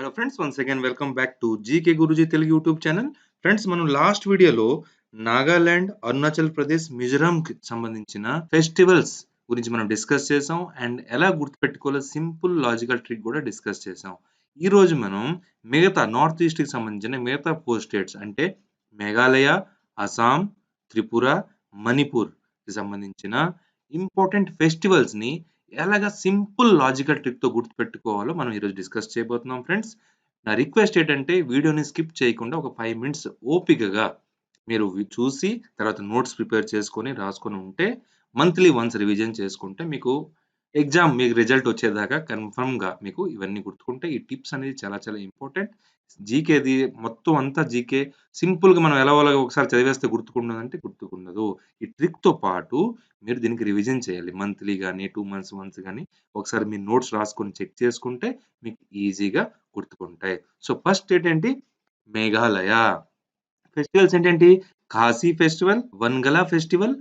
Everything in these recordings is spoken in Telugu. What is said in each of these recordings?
Hello friends, once again welcome back to GK Guruji Telugu YouTube channel. Friends, మనం లాస్ట్ వీడియోలో నాగాలాండ్, అరుణాచల్ ప్రదేశ్, మిజోరాంకి సంబంధించిన ఫెస్టివల్స్ గురించి మనం డిస్కస్ చేసాం. అండ్ ఎలా గుర్తుపెట్టుకోవాలో సింపుల్ లాజికల్ ట్రిక్ కూడా డిస్కస్ చేసాం. ఈ రోజు మనం మిగతా నార్త్ ఈస్ట్కి సంబంధించిన మిగతా 4 స్టేట్స్ అంటే మేఘాలయ, అస్సాం, త్రిపుర, మణిపూర్కి సంబంధించిన ఇంపార్టెంట్ ఫెస్టివల్స్ని ఎలాగా సింపుల్ లాజికల్ ట్రిక్‌తో గుర్తుపెట్టుకోవాలో మనం ఈరోజు డిస్కస్ చేయబోతున్నాం ఫ్రెండ్స్. నా రిక్వెస్ట్ ఏంటంటే వీడియోని స్కిప్ చేయకుండా ఒక 5 మినిట్స్ ఓపికగా మీరు చూసి తర్వాత నోట్స్ ప్రిపేర్ చేసుకొని రాసుకొని ఉంటే మంత్లీ వన్స్ రివిజన్ చేసుకుంటే మీకు మీకు రిజల్ట్ వచ్చేదాకా కన్ఫర్మ్‌గా మీకు ఇవన్నీ గుర్తుకుంటే ఈ టిప్స్ అనేది చాలా చాలా ఇంపార్టెంట్. జీకేది మొత్తం అంతా జీకే సింపుల్‌గా మనం ఎలాగోలాగా ఒకసారి చదివేస్తే గుర్తుకుండదంటే గుర్తుకుండదు. ఈ ట్రిక్‌తో పాటు మీరు దీనికి రివిజన్ చేయాలి. మంత్లీ గాని, 2 మంత్స్ వన్స్ గాని ఒకసారి మీ నోట్స్ రాసుకొని చెక్ చేసుకుంటే మీకు ఈజీగా గుర్తుకుంటాయి. సో, ఫస్ట్ స్టేట్ ఏంటి? మేఘాలయ. ఫెస్టివల్స్ ఏంటేంటి? Kashi festival, Wangala festival,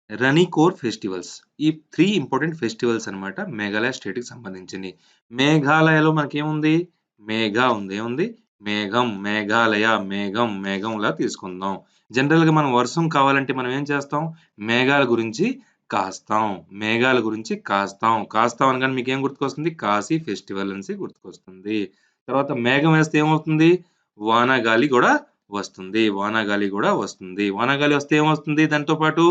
Ranikor festivals. ఈ 3 ఇంపార్టెంట్ ఫెస్టివల్స్ అన్నమాట మేఘాలయ స్టేట్‌కి సంబంధించినయి. మేఘాలయలో మనకేముంది? మేఘ ఉంది. ఏముంది? మేఘం, మేఘాలయ, మేఘం, మేఘంలా తీసుకుందాం. జనరల్‌గా మనం వర్షం కావాలంటే మనం ఏం చేస్తాం? మేఘాల గురించి కాస్తాం. మేఘాల గురించి కాస్తాం. కాస్తాం అనగానే మీకేం గుర్తుకొస్తుంది? కాశీ ఫెస్టివల్ అనేసి గుర్తుకొస్తుంది. తర్వాత మేఘం వేస్తే ఏమవుతుంది? వానగాలి గూడా వస్తుంది. వానగాలి గూడా వస్తుంది. వానగాలి వస్తే ఏమొస్తుంది దాంతో పాటు?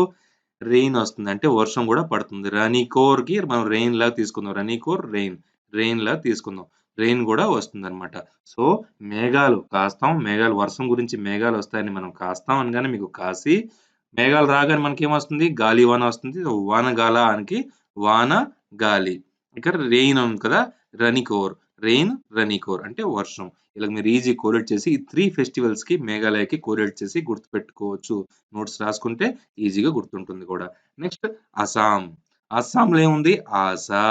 రెయిన్ వస్తుంది. అంటే వర్షం గూడా పడుతుంది. రనికోర్‌కి మనం రెయిన్ లాగా తీసుకుందాం. రనికోర్ రెయిన్. రెయిన్ లాగా తీసుకుందాం. రెయిన్ గూడా వస్తుందన్నమాట. సో, మేఘాలు కాస్తాం. మేఘాలు వర్షం గురించి మేఘాలు వస్తాయని మనం కాస్తాం అనగానే మీకు కాశీ. మేఘాలు రాగానే మనకేమొస్తుంది? గాలివాన వస్తుంది. వానగాలానికి వాన, గాలి. ఇక్కడ రెయిన్ ఉంది కదా! రనికోర్. రెయిన్, రనికోర్ అంటే వర్షం. ఇలా మీరు ఈజీ కోరిలేట్ చేసి ఈ 3 ఫెస్టివల్స్‌కి మేఘాలయకి కోరిలేట్ చేసి గుర్తుపెట్టుకోవచ్చు. నోట్స్ రాసుకుంటే ఈజీగా గుర్తుంటుంది కూడా. నెక్స్ట్ అస్సాం. అస్సాంలో ఏముంది? ఆసా.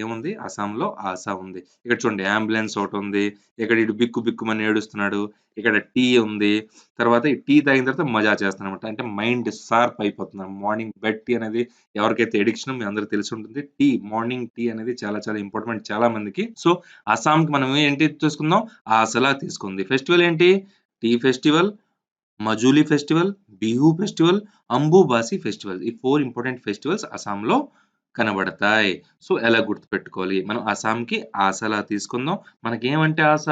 ఏముంది? అస్సాంలో ఆసా ఉంది. ఇక్కడ చూడండి అంబులెన్స్ ఒకటుంది. ఇక్కడ ఇటు బిక్కు బిక్కుమని ఏడుస్తున్నాడు. ఇక్కడ టీ ఉంది. తర్వాత ఈ టీ తాగిన తర్వాత మజా చేస్తానన్నమాట. అంటే మైండ్ షార్ప్ అయిపోతుంది. మార్నింగ్ బెడ్ టీ అనేది ఎవరికైతే అడిక్షనో మీ అందరికి తెలిసి ఉంటుంది. మార్నింగ్ టీ అనేది చాలా చాలా ఇంపార్టెంట్ చాలా మందికి. సో, అస్సాంకి మనం ఏంటి తీసుకుందాం? ఆసలా తీసుకుంది. ఫెస్టివల్ ఏంటి? Tea festival, Majuli festival, Bihu festival, Ambubachi festival. ఈ 4 ఇంపార్టెంట్ ఫెస్టివల్స్ అస్సాంలో కనబడతాయి. సో, ఎలా గుర్తుపెట్టుకోవాలి? మనం అస్సాంకి ఆసలా తీసుకుందాం. మనకేమంటే ఆస?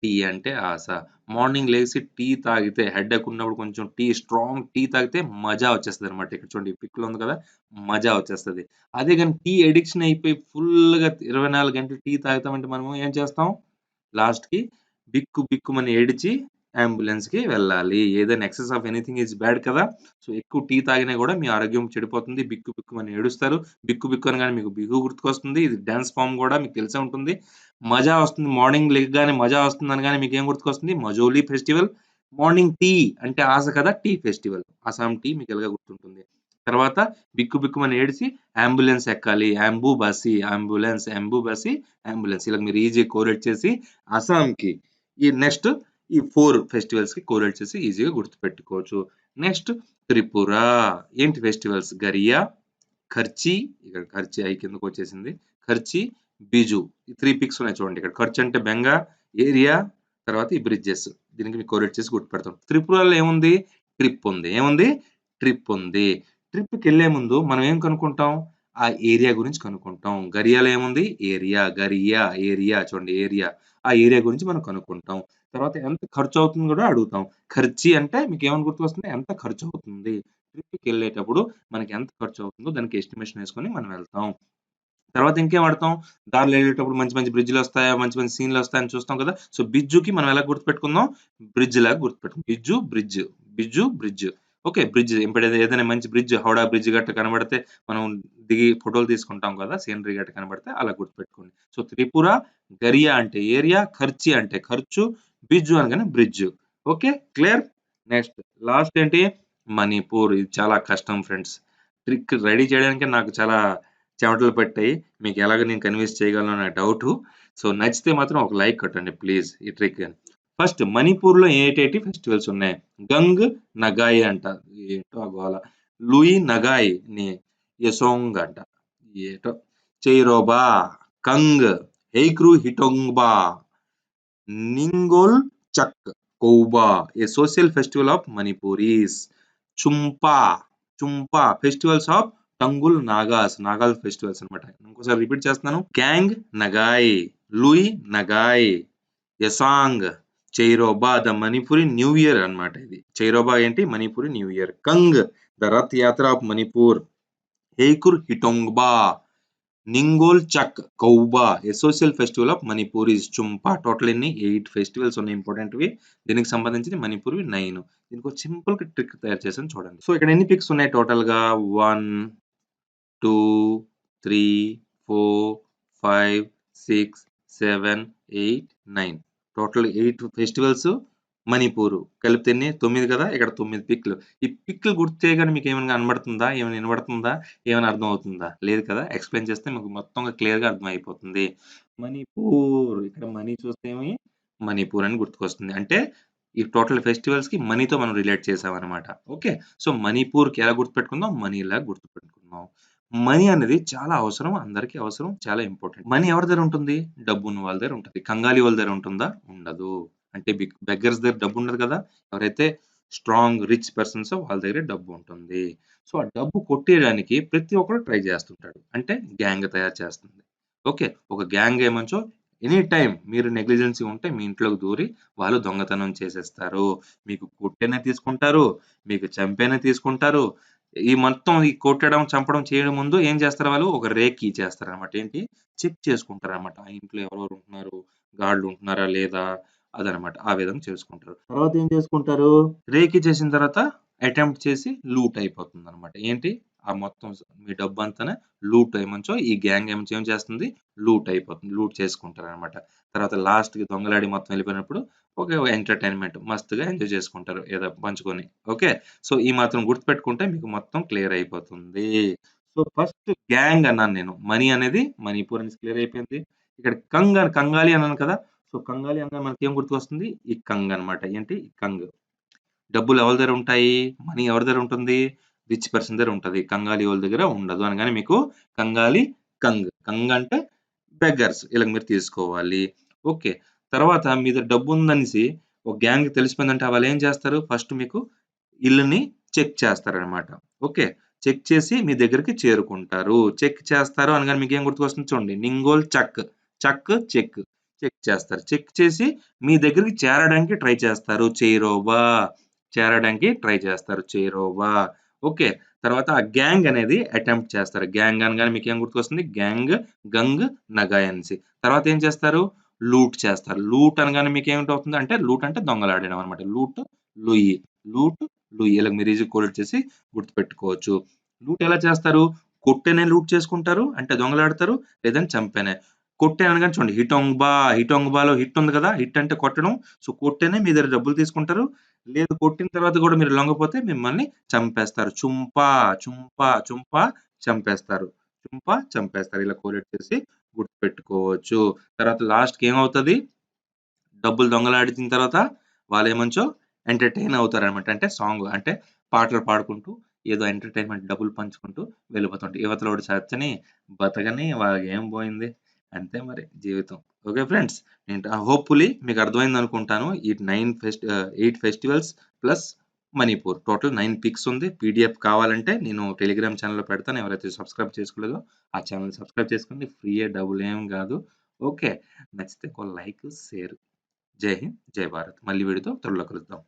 టీ అంటే ఆస. మార్నింగ్ లేసి టీ తాగితే హెడేక్ ఉన్నప్పుడు కొంచెం స్ట్రాంగ్ టీ తాగితే మజా వచ్చేస్తదనమాట. ఇక్కడ చూడండి ఈ పిక్‌లో ఉంది కదా! మజా వచ్చేస్తది. అదే గాని టీ అడిక్షన్ అయిపోయి ఫుల్‌గా 24 గంటలు టీ తాగుతామంటే మనం ఏం చేస్తాం? లాస్ట్‌కి బిక్కు బిక్కుమని ఏడిచి అంబులెన్స్‌కి వెళ్ళాలి. ఏదైనా excess of anything is bad కదా! సో, ఎక్కువ టీ తాగినా గూడా మీ ఆరోగ్యం చెడిపోతుంది. బిక్కు బిక్కుమని ఏడుస్తారు. బిక్కు బిక్కు అనగానే మీకు బిహు గుర్తుకొస్తుంది. ఇది డాన్స్ ఫార్మ్ గూడా మీకు తెలిసే ఉంటుంది. మజా వస్తుంది. మార్నింగ్ లెగ్గానే మజా వస్తుంది అనగానే మీకేం గుర్తుకొస్తుంది? మజోలీ ఫెస్టివల్. మార్నింగ్ టీ అంటే ఆస కదా! Tea festival. అస్సాం టీ మీకు ఎలాగో గుర్తుంటుంది. తర్వాత బిక్కు బిక్కుమని ఏడిసి అంబులెన్స్ ఎక్కాలి. అంబుబాసి, అంబులెన్స్, అంబుబాసి, అంబులెన్స్. ఇలా మీరు ఈజీగా కోరిలేట్ చేసి అస్సాంకి ఈ నెక్స్ట్ ఈ 4 ఫెస్టివల్స్‌కి కోరిలేట్ చేసి ఈజీగా గుర్తుపెట్టుకోవచ్చు. నెక్స్ట్ త్రిపుర. ఏంటి ఫెస్టివల్స్? గరియా, ఖర్చీ. ఇక్కడ ఖర్చీ ఐ కిందకొచ్చేసింది. ఖర్చీ, బిజు. ఈ 3 పిక్స్ ఉన్నాయి చూడండి. ఇక్కడ ఖర్చు అంటే బెంగా, ఏరియా, తర్వాత ఈ బ్రిడ్జెస్. దీనికి మీకు కోరిలేట్ చేసి గుర్తుపెడతాం. త్రిపురలో ఏముంది? ట్రిప్ ఉంది. ఏముంది? ట్రిప్ ఉంది. ట్రిప్‌కెళ్ళే ముందు మనం ఏం కనుక్కుంటాం? ఆ ఏరియా గురించి కనుక్కుంటాం. గరియాలో ఏముంది? ఏరియా, గరియా, ఏరియా చూడండి ఏరియా. ఆ ఏరియా గురించి మనం కనుక్కుంటాం. తర్వాత ఎంత ఖర్చవుతుందో గూడా అడుగుతాం. ఖర్చీ అంటే మీకేమని గుర్తుకొస్తుంది? ఎంత ఖర్చవుతుంది? ట్రిప్‌కెళ్ళేటప్పుడు మనకి ఎంత ఖర్చవుతుందో దానికి ఎస్టిమేషన్ యేసుకొని మనం వెళ్తాం. తర్వాత ఇంకేం వాడతాం? దారిలో ఎళ్ళేటప్పుడు మంచి మంచి బ్రిడ్జ్‌లొస్తాయా? మంచి మంచి సీన్‌లొస్తాయని చూస్తాం కదా! సో, బిజ్జుకి మనం ఎలా గుర్తుపెట్టుకుందాం? బ్రిడ్జ్‌లాగా గుర్తుపెట్టుకుందాం. Bijju, bridge. Bijju, bridge. Okay. Bridge ఎప్పుడైతే ఏదైనా మంచి బ్రిడ్జ్ హౌడా బ్రిడ్జ్ గట్టా కనబడితే మనం దిగి ఫోటోలు తీసుకుంటాం కదా! సీనరీ గట్టా కనబడితే అలా గుర్తుపెట్టుకోండి. సో, త్రిపుర, గరియా అంటే ఏరియా, ఖర్చీ అంటే ఖర్చు, బిజ్జు అనగానే bridge. Okay. Clear? Next last ఏంటి? మణిపూర్. ఇది చాలా కష్టం ఫ్రెండ్స్. ట్రిక్ రెడీ చేయడానికే నాకు చాలా చెమటలు పట్టాయి. మీకు ఎలాగ నేను కన్విన్స్ చేయగలను అనే డౌటు. సో, నచ్చితే మాత్రం ఒక లైక్ కొట్టండి ప్లీజ్ ఈ ట్రిక్. ఫస్ట్ మణిపూర్‌లో ఏటేటి ఫెస్టివల్స్ ఉన్నాయి? గంగ్ నగాయి అంట. ఏంటో ఆ గోల. లూయి నగాయిని యసోంగ్ అంట. ఏటో Cheiraoba, Kang, Heikru Hidongba, Ningol Chakkouba a social festival of Manipuris. Chumpha Chumpha festivals of Tangkhul Nagas నాగాల్ ఫెస్టివల్స్ అన్నమాట. ఇంకోసారి రిపీట్ చేస్తున్నాను. Gang Ngai, Lui Ngai, Yaosang, Cheiraoba the Manipuri new year అన్నమాట. ఇది చైరోబా ఏంటి? Manipuri new year. Kang the Rath Yatra of Manipur. Heikru Hidongba, Ningol Chakkouba a social festival of Manipur is Chumpha. Total ఎన్ని 8 ఫెస్టివల్స్ ఉన్నాయి ఇంపార్టెంట్వి. దీనికి సంబంధించి మణిపూర్వి 9. దీనికి ఒక సింపుల్ ట్రిక్ తయారు చేసాను చూడండి. సో ఇక్కడ ఎన్ని పిక్స్ ఉన్నాయి టోటల్ గా? 1 2 3 4 5 6 7 8 9. టోటల్ 8 ఫెస్టివల్స్ మణిపూర్ కలిపితే ఎన్ని? 9 కదా. ఇక్కడ 9 పిక్లు. ఈ పిక్లు గుర్తు చేయగానే మీకు ఏమైనా కనబడుతుందా? ఏమైనా వినబడుతుందా? ఏమైనా అర్థం అవుతుందా? లేదు కదా. ఎక్స్ప్లెయిన్ చేస్తే మీకు మొత్తంగా క్లియర్గా అర్థం అయిపోతుంది. మణిపూర్, ఇక్కడ మనీ చూస్తే ఏమి మణిపూర్ అని గుర్తుకొస్తుంది. అంటే ఈ టోటల్ ఫెస్టివల్స్ కి మనీతో మనం రిలేట్ చేసామన్నమాట. ఓకే. సో మణిపూర్కి ఎలా గుర్తుపెట్టుకుందాం? మనీలా గుర్తుపెట్టుకుందాం. మనీ అనేది చాలా అవసరం. అందరికీ అవసరం. చాలా ఇంపార్టెంట్. మనీ ఎవరి దగ్గర ఉంటుంది? డబ్బున్న వాళ్ళ దగ్గర ఉంటుంది. కంగాలి వాళ్ళ దగ్గర ఉంటుందా? ఉండదు. అంటే బెగ్గర్స్ దగ్గర డబ్బు ఉండదు కదా. ఎవరైతే స్ట్రాంగ్ రిచ్ పర్సన్స్ వాళ్ళ దగ్గర డబ్బు ఉంటుంది. సో ఆ డబ్బు కొట్టేయడానికి ప్రతి ఒక్కరు ట్రై చేస్తుంటాడు. అంటే గ్యాంగ్ తయారు చేస్తుంది. ఓకే. ఒక గ్యాంగ్ ఏమంచో ఎనీ టైం మీరు నెగ్లిజెన్సీ ఉంటే మీ ఇంట్లోకి దూరి వాళ్ళు దొంగతనం చేసేస్తారు. మీకు కొట్టైనా తీసుకుంటారు. మీకు చంపైనా తీసుకుంటారు. ఈ మొత్తం ఈ కొట్టడం, చంపడం చేయడం ముందు ఏం చేస్తారు వాళ్ళు? ఒక రేకీ చేస్తారన్నమాట. ఏంటి? చెక్ చేసుకుంటారన్నమాట. ఆ ఇంట్లో ఎవరెవరు ఉంటున్నారు? గార్డ్‌లు ఉంటున్నారా లేదా? అదనమాట. ఆ విధంగా చేసుకుంటారు. తర్వాత ఏం చేసుకుంటారు? రేకీ చేసిన తర్వాత అటెంప్ట్ చేసి లూట్ అయిపోతుందన్నమాట. ఏంటి? ఆ మొత్తం మీ డబ్బంతానే లూట్ ఏమంచో ఈ గ్యాంగ్ ఏమంచో ఏం చేస్తుంది? లూట్ అయిపోతుంది. లూట్ చేసుకుంటారన్నమాట. తర్వాత లాస్ట్‌కి దొంగలాడి మొత్తం వెళ్ళిపోయినప్పుడు ఒక ఎంటర్‌టైన్‌మెంట్ మస్తుగా ఎంజాయ్ చేసుకుంటారు. ఏదో పంచుకొని. ఓకే. సో ఈ మాత్రం గుర్తుపెట్టుకుంటే మీకు మొత్తం క్లియర్ అయిపోతుంది. సో ఫస్ట్ గ్యాంగ్ అన్నాను నేను. మనీ అనేది మణిపూర్ అనేసి క్లియర్ అయిపోయింది. ఇక్కడ కంగాలి అన్నాను కదా. సో కంగాలి అనగానే మనకేం గుర్తుకొస్తుంది? ఈ కంగ్ అన్నమాట. ఏంటి? ఈ కంగ్. డబ్బులు ఎవరి దగ్గర ఉంటాయి? మనీ ఎవరి దగ్గర ఉంటుంది? రిచ్ పర్సన్ దగ్గర ఉంటది. కంగాలి వాళ్ళ దగ్గర ఉండదు అనగానే మీకు కంగాలి, కంగ్. కంగ్ అంటే బెగ్గర్స్. ఈళ్ళకి మీరు తీసుకోవాలి. ఓకే. తర్వాత మీ దగ్గర డబ్బుందనేసి ఒక గ్యాంగ్‌కి తెలిసిపోయిందంటే వాళ్ళేం చేస్తారు? ఫస్ట్ మీకు ఇల్లుని చెక్ చేస్తారనమాట. ఓకే. చెక్ చేసి మీ దగ్గరికి చేరుకుంటారు. చెక్ చేస్తారు అనగానే మీకేం గుర్తుకొస్తుంది చూడండి. నింగోల్ చక్. చక్, చెక్. చెక్ చేస్తారు. చెక్ చేసి మీ దగ్గరికి చేరడానికి ట్రై చేస్తారు. చేరోబా. చేరడానికి ట్రై చేస్తారు. చేరోబా. ఓకే. తర్వాత ఆ గ్యాంగ్ అనేది అటెంప్ట్ చేస్తారు. గ్యాంగ్ అనగానే మీకేం గుర్తుకొస్తుంది? గ్యాంగ్, గంగ్, నగాయ్ అనేసి. తర్వాత ఏం చేస్తారు? లూట్ చేస్తారు. లూట్ అనగానే మీకేమిటవుతుంది? అంటే లూట్ అంటే దొంగలాడడం అనమాట. లూట్, లూయి. లూట్, లూయి. ఈళ్ళకి మీరు ఈజీగా కోడెట్ చేసి గుర్తుపెట్టుకోవచ్చు. లూట్ ఎలా చేస్తారు? కొట్టేనే లూట్ చేసుకుంటారు. అంటే దొంగలాడతారు. లేదంటే చంపేనే. కొట్టే అనగానే చూడండి హిటోంగ్‌బా. హిటోంగ్‌బాలో హిట్ ఉంది కదా. హిట్ అంటే కొట్టడం. సో కొట్టేనే మీ దగ్గర డబ్బులు తీసుకుంటారు. లేదు కొట్టిన తర్వాత కూడా మీరు లొంగపోతే మిమ్మల్ని చంపేస్తారు. చుంపా, చుంపా, చుంపా చంపేస్తారు. చుంపా చంపేస్తారు. ఇలా కోడెట్ చేసి గుర్తుపెట్టుకోవచ్చు. తర్వాత లాస్ట్‌కి ఏమవుతది? డబ్బులు దొంగలాడించిన తర్వాత వాళ్ళేమంచో ఎంటర్‌టైన్ అవుతారనమాట. అంటే సాంగ్ అంటే పాటలు పాడుకుంటూ ఏదో ఎంటర్‌టైన్‌మెంట్ డబ్బులు పంచుకుంటూ వెళ్ళిపోతుంటారు. ఇవతలోడు చచ్చని, బతకని వాళ్ళకేం పోయింది. అంతే మరి జీవితం. Okay friends. హోప్‌ఫుల్లీ మీకు అర్థమైందనుకుంటాను. ఈ 8 festivals plus Manipur. Total 9 pics ఉంది. పీడీఎఫ్ కావాలంటే నేను టెలిగ్రామ్ ఛానెల్‌లో పెడతాను. ఎవరైతే సబ్స్క్రైబ్ చేసుకోలేదో ఆ ఛానెల్‌ని సబ్స్క్రైబ్ చేసుకోండి. ఫ్రీయే డబ్బులేం గాదు. ఓకే. నచ్చితే ఒక లైక్, షేర్. జై హింద్, జై భారత్. మళ్ళీ వీడియోతో త్వరలో కలుద్దాం.